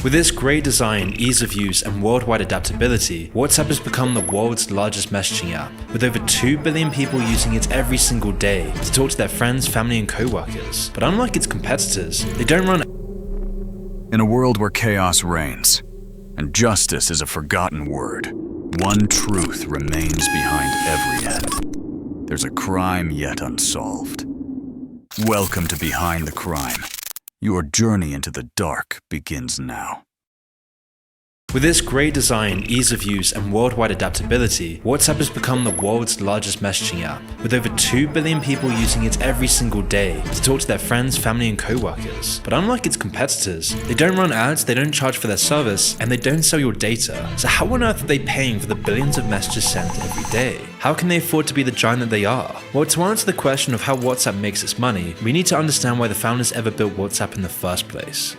With its great design, ease of use, and worldwide adaptability, WhatsApp has become the world's largest messaging app, with over 2 billion people using it every single day to talk to their friends, family, and co-workers. But unlike its competitors, they don't run. In a world where chaos reigns, and justice is a forgotten word, one truth remains behind every end. There's a crime yet unsolved. Welcome to Behind the Crime. Your journey into the dark begins now. With its great design, ease of use, and worldwide adaptability, WhatsApp has become the world's largest messaging app, with over 2 billion people using it every single day to talk to their friends, family, and co-workers. But unlike its competitors, they don't run ads, they don't charge for their service, and they don't sell your data. So how on earth are they paying for the billions of messages sent every day? How can they afford to be the giant that they are? Well, to answer the question of how WhatsApp makes its money, we need to understand why the founders ever built WhatsApp in the first place.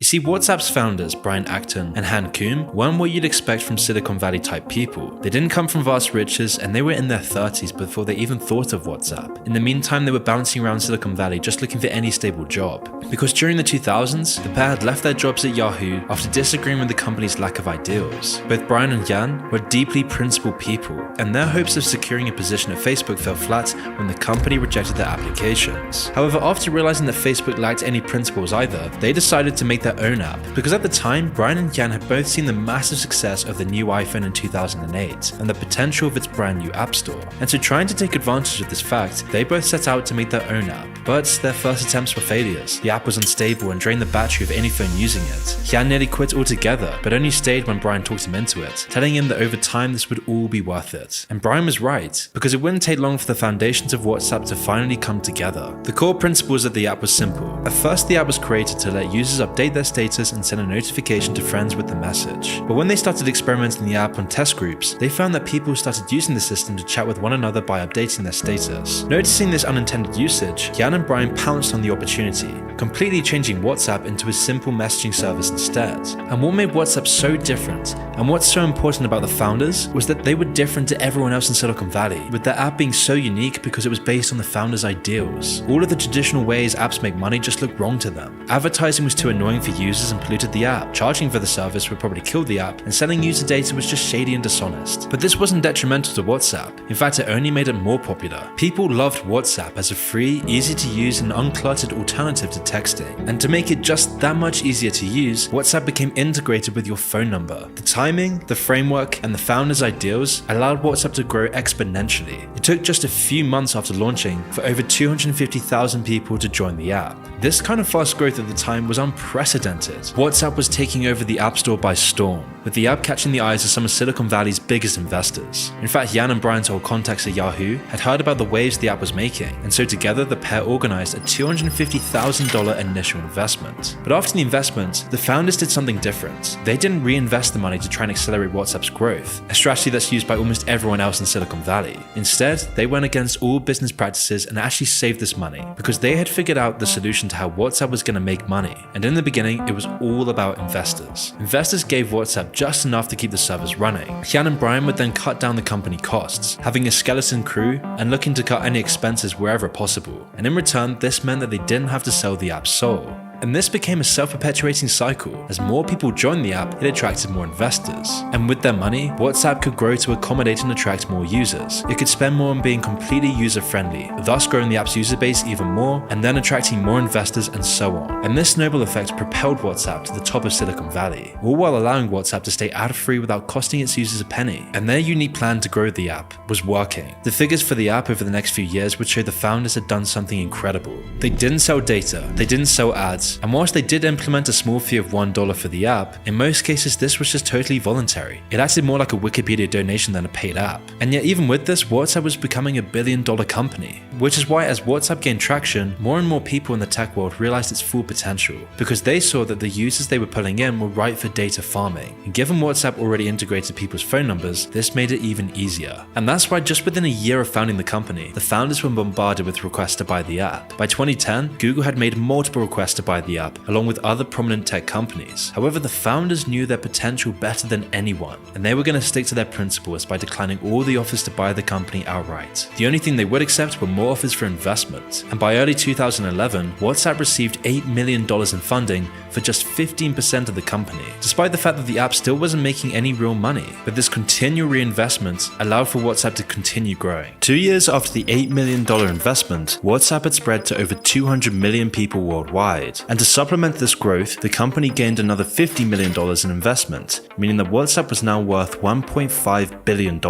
You see, WhatsApp's founders, Brian Acton and Han Koum, weren't what you'd expect from Silicon Valley type people. They didn't come from vast riches, and they were in their 30s before they even thought of WhatsApp. In the meantime, they were bouncing around Silicon Valley just looking for any stable job. Because during the 2000s, the pair had left their jobs at Yahoo after disagreeing with the company's lack of ideals. Both Brian and Jan were deeply principled people, and their hopes of securing a position at Facebook fell flat when the company rejected their applications. However, after realizing that Facebook lacked any principles either, they decided to make their own app, because at the time, Brian and Jan had both seen the massive success of the new iPhone in 2008 and the potential of its brand new app store. And so, trying to take advantage of this fact, they both set out to make their own app. But their first attempts were failures. The app was unstable and drained the battery of any phone using it. Jan nearly quit altogether, but only stayed when Brian talked him into it, telling him that over time this would all be worth it. And Brian was right, because it wouldn't take long for the foundations of WhatsApp to finally come together. The core principles of the app were simple. At first, the app was created to let users update their status and send a notification to friends with the message. But when they started experimenting the app on test groups, they found that people started using the system to chat with one another by updating their status. Noticing this unintended usage, Jan and Brian pounced on the opportunity, completely changing WhatsApp into a simple messaging service instead. And what made WhatsApp so different, and what's so important about the founders, was that they were different to everyone else in Silicon Valley, with their app being so unique because it was based on the founders' ideals. All of the traditional ways apps make money just looked wrong to them. Advertising was too annoying for users and polluted the app. Charging for the service would probably kill the app, and selling user data was just shady and dishonest. But this wasn't detrimental to WhatsApp. In fact, it only made it more popular. People loved WhatsApp as a free, easy to use, and uncluttered alternative to texting. And to make it just that much easier to use, WhatsApp became integrated with your phone number. The timing, the framework, and the founders' ideals allowed WhatsApp to grow exponentially. It took just a few months after launching for over 250,000 people to join the app. This kind of fast growth at the time was unprecedented. WhatsApp was taking over the App Store by storm, with the app catching the eyes of some of Silicon Valley's biggest investors. In fact, Jan and Brian told contacts at Yahoo had heard about the waves the app was making, and so together the pair organized a $250,000 initial investment. But after the investment, the founders did something different. They didn't reinvest the money to try and accelerate WhatsApp's growth, a strategy that's used by almost everyone else in Silicon Valley. Instead, they went against all business practices and actually saved this money, because they had figured out the solution to how WhatsApp was going to make money. And in the beginning, it was all about investors. Investors gave WhatsApp just enough to keep the servers running. Jan and Brian would then cut down the company costs, having a skeleton crew and looking to cut any expenses wherever possible. And in return, this meant that they didn't have to sell the app's soul. And this became a self-perpetuating cycle. As more people joined the app, it attracted more investors. And with their money, WhatsApp could grow to accommodate and attract more users. It could spend more on being completely user-friendly, thus growing the app's user base even more, and then attracting more investors and so on. And this snowball effect propelled WhatsApp to the top of Silicon Valley, all while allowing WhatsApp to stay ad-free without costing its users a penny. And their unique plan to grow the app was working. The figures for the app over the next few years would show the founders had done something incredible. They didn't sell data, they didn't sell ads, and whilst they did implement a small fee of $1 for the app, in most cases this was just totally voluntary. It acted more like a Wikipedia donation than a paid app. And yet even with this, WhatsApp was becoming a billion-dollar company. Which is why as WhatsApp gained traction, more and more people in the tech world realized its full potential, because they saw that the users they were pulling in were ripe for data farming. And given WhatsApp already integrated people's phone numbers, this made it even easier. And that's why just within a year of founding the company, the founders were bombarded with requests to buy the app. By 2010, Google had made multiple requests to buy the app, along with other prominent tech companies. However, the founders knew their potential better than anyone, and they were going to stick to their principles by declining all the offers to buy the company outright. The only thing they would accept were more more offers for investment. And by early 2011, WhatsApp received $8 million in funding for just 15% of the company, despite the fact that the app still wasn't making any real money. But this continual reinvestment allowed for WhatsApp to continue growing. 2 years after the $8 million investment, WhatsApp had spread to over 200 million people worldwide. And to supplement this growth, the company gained another $50 million in investment, meaning that WhatsApp was now worth $1.5 billion.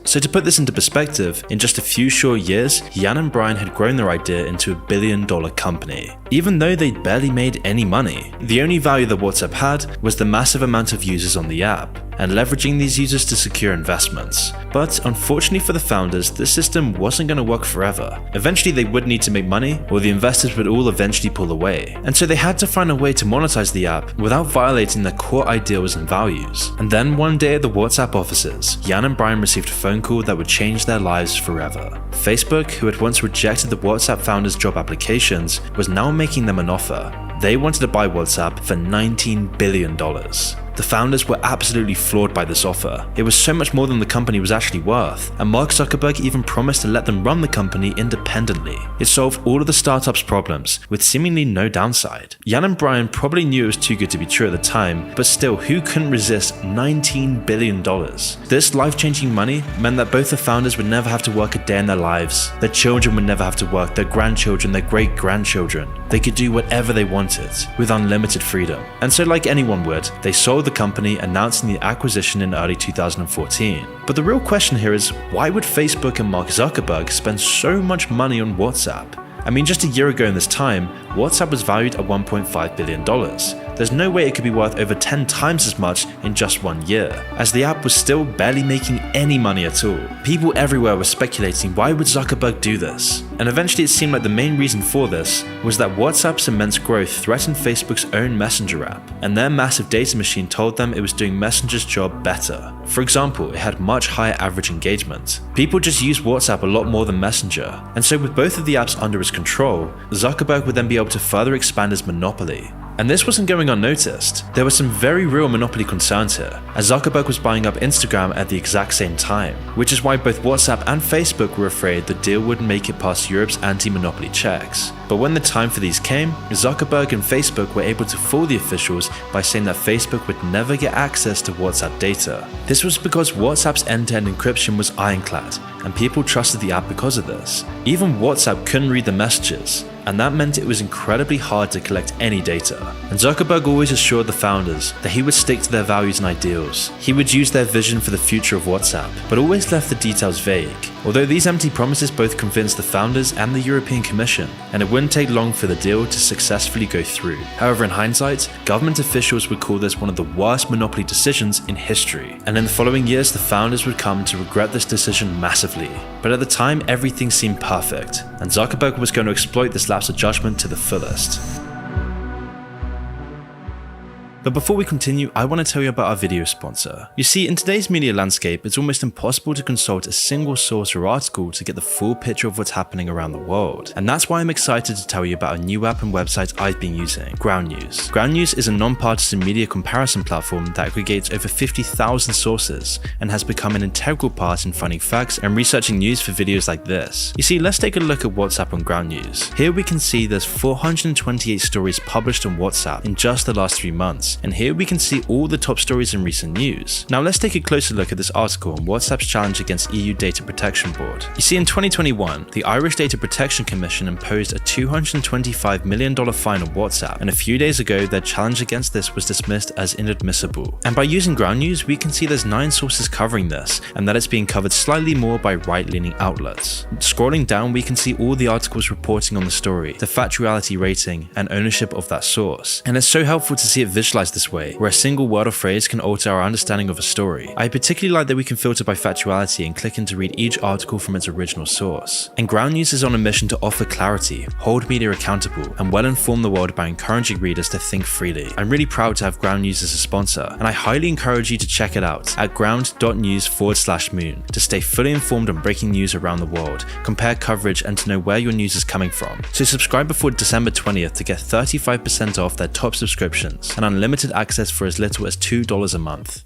So to put this into perspective, in just a few short years, Jan and Brian had grown their idea into a billion-dollar company. Even though they'd barely made any money, the only value that WhatsApp had was the massive amount of users on the app, and leveraging these users to secure investments. But unfortunately for the founders, this system wasn't going to work forever. Eventually they would need to make money, or the investors would all eventually pull away. And so they had to find a way to monetize the app without violating their core ideals and values. And then one day at the WhatsApp offices, Jan and Brian received a phone call that would change their lives forever. Facebook, who had once rejected the WhatsApp founders' job applications, was now making them an offer. They wanted to buy WhatsApp for $19 billion. The founders were absolutely floored by this offer. It was so much more than the company was actually worth, and Mark Zuckerberg even promised to let them run the company independently. It solved all of the startup's problems, with seemingly no downside. Jan and Brian probably knew it was too good to be true at the time, but still, who couldn't resist $19 billion? This life-changing money meant that both the founders would never have to work a day in their lives. Their children would never have to work, their grandchildren, their great-grandchildren. They could do whatever they wanted, with unlimited freedom. And so like anyone would, they sold the company, announcing the acquisition in early 2014. But the real question here is, why would Facebook and Mark Zuckerberg spend so much money on WhatsApp? I mean, just a year ago in this time, WhatsApp was valued at $1.5 billion. There's no way it could be worth over 10 times as much in just 1 year, as the app was still barely making any money at all. People everywhere were speculating, why would Zuckerberg do this? And eventually it seemed like the main reason for this was that WhatsApp's immense growth threatened Facebook's own Messenger app, and their massive data machine told them it was doing Messenger's job better. For example, it had much higher average engagement. People just use WhatsApp a lot more than Messenger, and so with both of the apps under his control, Zuckerberg would then be able to further expand his monopoly. And this wasn't going unnoticed. There were some very real monopoly concerns here, as Zuckerberg was buying up Instagram at the exact same time, which is why both WhatsApp and Facebook were afraid the deal wouldn't make it past Europe's anti-monopoly checks. But when the time for these came, Zuckerberg and Facebook were able to fool the officials by saying that Facebook would never get access to WhatsApp data. This was because WhatsApp's end-to-end encryption was ironclad, and people trusted the app because of this. Even WhatsApp couldn't read the messages, and that meant it was incredibly hard to collect any data. And Zuckerberg always assured the founders that he would stick to their values and ideals. He would use their vision for the future of WhatsApp, but always left the details vague. Although these empty promises both convinced the founders and the European Commission, and it wouldn't take long for the deal to successfully go through. However, in hindsight, government officials would call this one of the worst monopoly decisions in history. And in the following years, the founders would come to regret this decision massively. But at the time, everything seemed perfect, and Zuckerberg was going to exploit this lapse of judgment to the fullest. But before we continue, I want to tell you about our video sponsor. You see, in today's media landscape, it's almost impossible to consult a single source or article to get the full picture of what's happening around the world. And that's why I'm excited to tell you about a new app and website I've been using, Ground News. Ground News is a non-partisan media comparison platform that aggregates over 50,000 sources and has become an integral part in finding facts and researching news for videos like this. You see, let's take a look at WhatsApp on Ground News. Here we can see there's 428 stories published on WhatsApp in just the last 3 months. And here we can see all the top stories in recent news. Now let's take a closer look at this article on WhatsApp's challenge against EU Data Protection Board. You see, in 2021, the Irish Data Protection Commission imposed a $225 million fine on WhatsApp, and a few days ago their challenge against this was dismissed as inadmissible. And by using Ground News, we can see there's 9 sources covering this, and that it's being covered slightly more by right-leaning outlets. Scrolling down, we can see all the articles reporting on the story, the factuality rating, and ownership of that source. And it's so helpful to see it visualized this way, where a single word or phrase can alter our understanding of a story. I particularly like that we can filter by factuality and click in to read each article from its original source. And Ground News is on a mission to offer clarity, hold media accountable, and well inform the world by encouraging readers to think freely. I'm really proud to have Ground News as a sponsor, and I highly encourage you to check it out at ground.news/moon to stay fully informed on breaking news around the world, compare coverage, and to know where your news is coming from. So subscribe before December 20th to get 35% off their top subscriptions and unlimited access for as little as $2 a month.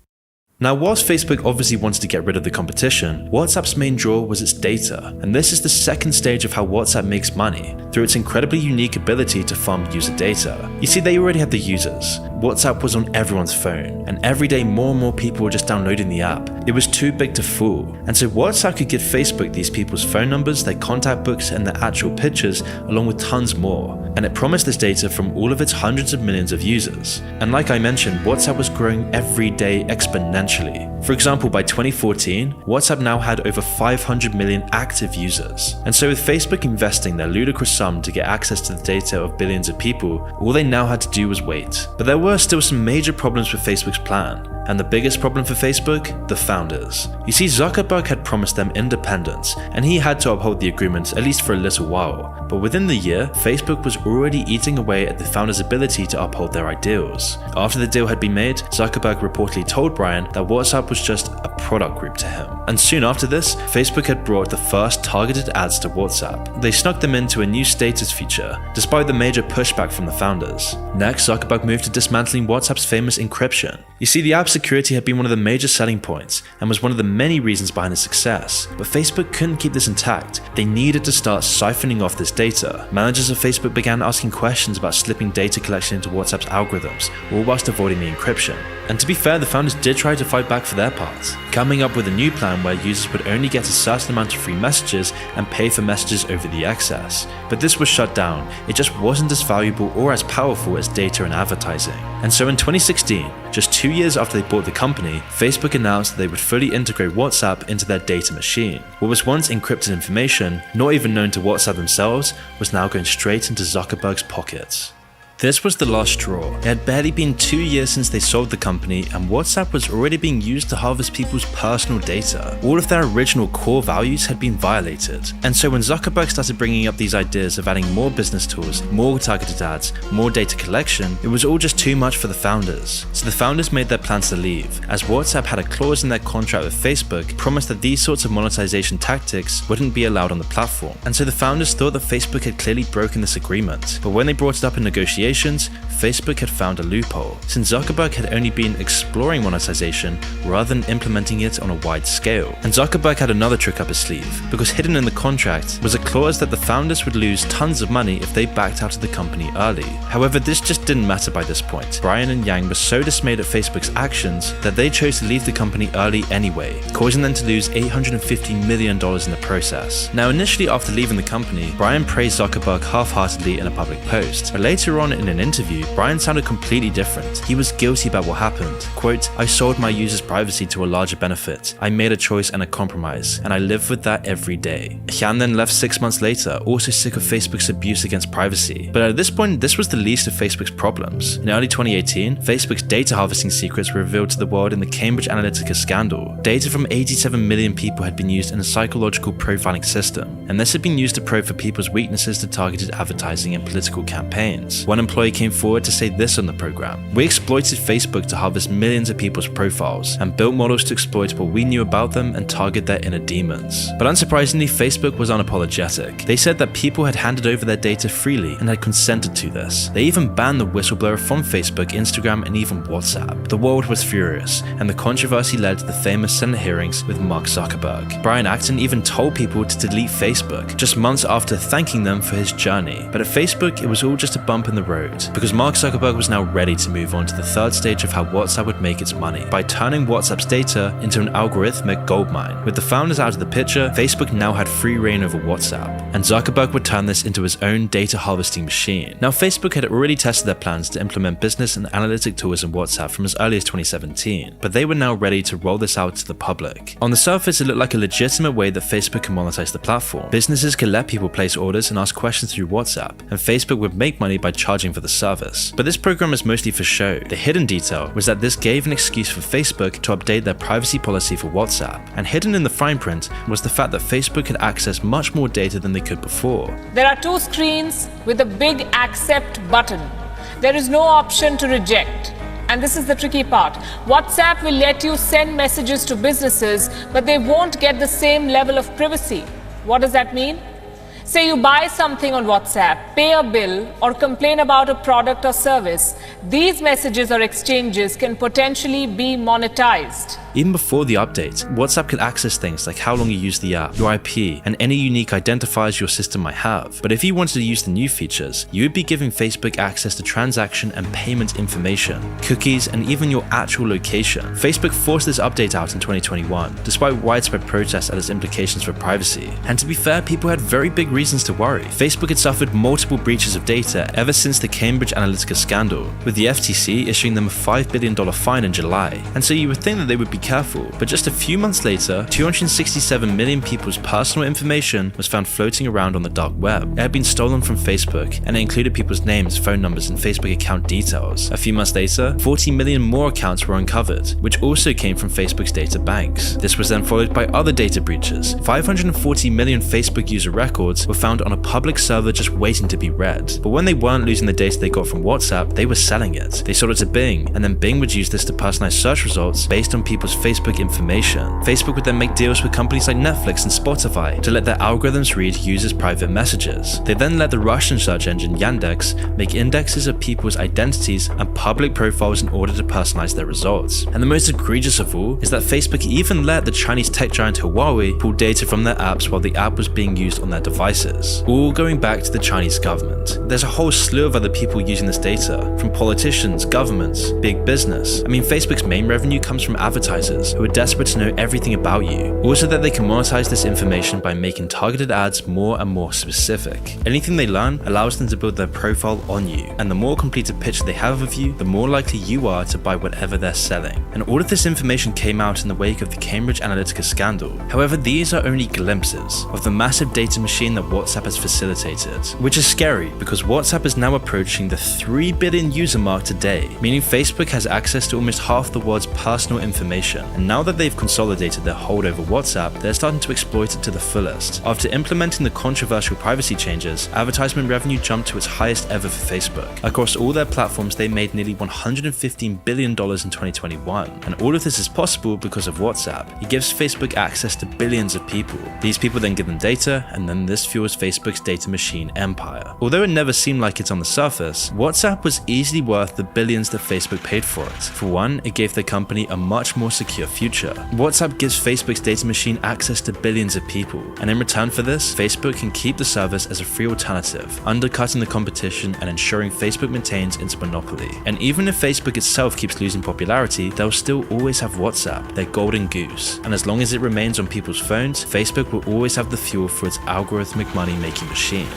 Now, whilst Facebook obviously wanted to get rid of the competition, WhatsApp's main draw was its data, and this is the second stage of how WhatsApp makes money, through its incredibly unique ability to farm user data. You see, they already had the users. WhatsApp was on everyone's phone, and every day more and more people were just downloading the app. It was too big to fool, and so WhatsApp could give Facebook these people's phone numbers, their contact books, and their actual pictures, along with tons more. And it promised this data from all of its hundreds of millions of users. And like I mentioned, WhatsApp was growing every day exponentially. For example, by 2014, WhatsApp now had over 500 million active users. And so with Facebook investing their ludicrous sum to get access to the data of billions of people, all they now had to do was wait. But there were still some major problems with Facebook's plan. And the biggest problem for Facebook? The founders. You see, Zuckerberg had promised them independence, and he had to uphold the agreement at least for a little while. But within the year, Facebook was already eating away at the founders' ability to uphold their ideals. After the deal had been made, Zuckerberg reportedly told Brian that WhatsApp was just a product group to him. And soon after this, Facebook had brought the first targeted ads to WhatsApp. They snuck them into a new status feature, despite the major pushback from the founders. Next, Zuckerberg moved to dismantling WhatsApp's famous encryption. You see, the app's security had been one of the major selling points and was one of the many reasons behind its success. But Facebook couldn't keep this intact. They needed to start siphoning off this data. Managers of Facebook began asking questions about slipping data collection into WhatsApp's algorithms, all whilst avoiding the encryption. And to be fair, the founders did try to fight back for their part, coming up with a new plan where users would only get a certain amount of free messages and pay for messages over the excess. But this was shut down. It just wasn't as valuable or as powerful as data and advertising. And so in 2016, just 2 years after they bought the company, Facebook announced that they would fully integrate WhatsApp into their data machine. What was once encrypted information, not even known to WhatsApp themselves, was now going straight into Zuckerberg's pockets. This was the last straw. It had barely been 2 years since they sold the company, and WhatsApp was already being used to harvest people's personal data. All of their original core values had been violated. And so when Zuckerberg started bringing up these ideas of adding more business tools, more targeted ads, more data collection, it was all just too much for the founders. So the founders made their plans to leave, as WhatsApp had a clause in their contract with Facebook promised that these sorts of monetization tactics wouldn't be allowed on the platform. And so the founders thought that Facebook had clearly broken this agreement. But when they brought it up in negotiations, Facebook had found a loophole, since Zuckerberg had only been exploring monetization rather than implementing it on a wide scale. And Zuckerberg had another trick up his sleeve, because hidden in the contract was a clause that the founders would lose tons of money if they backed out of the company early. However, this just didn't matter by this point. Brian and Yang were so dismayed at Facebook's actions that they chose to leave the company early anyway, causing them to lose $850 million in the process. Now, initially after leaving the company, Brian praised Zuckerberg half-heartedly in a public post, but later on in an interview, Brian sounded completely different. He was guilty about what happened. Quote, "I sold my users' privacy to a larger benefit. I made a choice and a compromise, and I live with that every day." Yang then left 6 months later, also sick of Facebook's abuse against privacy. But at this point, this was the least of Facebook's problems. In early 2018, Facebook's data harvesting secrets were revealed to the world in the Cambridge Analytica scandal. Data from 87 million people had been used in a psychological profiling system, and this had been used to probe for people's weaknesses to targeted advertising and political campaigns. One employee came forward to say this on the program: "We exploited Facebook to harvest millions of people's profiles and built models to exploit what we knew about them and target their inner demons." But unsurprisingly, Facebook was unapologetic. They said that people had handed over their data freely and had consented to this. They even banned the whistleblower from Facebook, Instagram, and even WhatsApp. The world was furious, and the controversy led to the famous Senate hearings with Mark Zuckerberg. Brian Acton even told people to delete Facebook, just months after thanking them for his journey. But at Facebook, it was all just a bump in the road, because Mark Zuckerberg was now ready to move on to the third stage of how WhatsApp would make its money, by turning WhatsApp's data into an algorithmic goldmine. With the founders out of the picture, Facebook now had free reign over WhatsApp, and Zuckerberg would turn this into his own data harvesting machine. Now, Facebook had already tested their plans to implement business and analytic tools in WhatsApp from as early as 2017, but they were now ready to roll this out to the public. On the surface, it looked like a legitimate way that Facebook could monetize the platform. Businesses could let people place orders and ask questions through WhatsApp, and Facebook would make money by charging for the service. But this program is mostly for show. The hidden detail was that this gave an excuse for Facebook to update their privacy policy for WhatsApp, and hidden in the fine print was the fact that Facebook could access much more data than they could before. There are two screens with a big accept button. There is no option to reject. And this is the tricky part. WhatsApp will let you send messages to businesses, but they won't get the same level of privacy. What does that mean? Say you buy something on WhatsApp, pay a bill, or complain about a product or service. These messages or exchanges can potentially be monetized. Even before the update, WhatsApp could access things like how long you use the app, your IP, and any unique identifiers your system might have. But if you wanted to use the new features, you would be giving Facebook access to transaction and payment information, cookies, and even your actual location. Facebook forced this update out in 2021, despite widespread protests at its implications for privacy. And to be fair, people had very big reasons to worry. Facebook had suffered multiple breaches of data ever since the Cambridge Analytica scandal, with the FTC issuing them a $5 billion fine in July. And so you would think that they would be careful, but just a few months later, 267 million people's personal information was found floating around on the dark web. It had been stolen from Facebook, and it included people's names, phone numbers, and Facebook account details. A few months later, 40 million more accounts were uncovered, which also came from Facebook's data banks. This was then followed by other data breaches. 540 million Facebook user records were found on a public server just waiting to be read. But when they weren't losing the data they got from WhatsApp, they were selling it. They sold it to Bing, and then Bing would use this to personalize search results based on people's Facebook information. Facebook would then make deals with companies like Netflix and Spotify to let their algorithms read users' private messages. They then let the Russian search engine Yandex make indexes of people's identities and public profiles in order to personalize their results. And the most egregious of all is that Facebook even let the Chinese tech giant Huawei pull data from their apps while the app was being used on their devices, all going back to the Chinese government. There's a whole slew of other people using this data, from politicians, governments, big business. I mean, Facebook's main revenue comes from advertisers who are desperate to know everything about you. Also that they can monetize this information by making targeted ads more and more specific. Anything they learn allows them to build their profile on you, and the more complete a picture they have of you, the more likely you are to buy whatever they're selling. And all of this information came out in the wake of the Cambridge Analytica scandal. However, these are only glimpses of the massive data machine that WhatsApp has facilitated, which is scary because WhatsApp is now approaching the 3 billion user mark today, meaning Facebook has access to almost half the world's personal information. And now that they've consolidated their hold over WhatsApp, they're starting to exploit it to the fullest. After implementing the controversial privacy changes, advertisement revenue jumped to its highest ever for Facebook. Across all their platforms, they made nearly $115 billion in 2021. And all of this is possible because of WhatsApp. It gives Facebook access to billions of people. These people then give them data, and then this fuels Facebook's data machine empire. Although it never seemed like it on the surface, WhatsApp was easily worth the billions that Facebook paid for it. For one, it gave the company a much more secure future. WhatsApp gives Facebook's data machine access to billions of people, and in return for this, Facebook can keep the service as a free alternative, undercutting the competition and ensuring Facebook maintains its monopoly. And even if Facebook itself keeps losing popularity, they'll still always have WhatsApp, their golden goose. And as long as it remains on people's phones, Facebook will always have the fuel for its algorithmic money-making machine.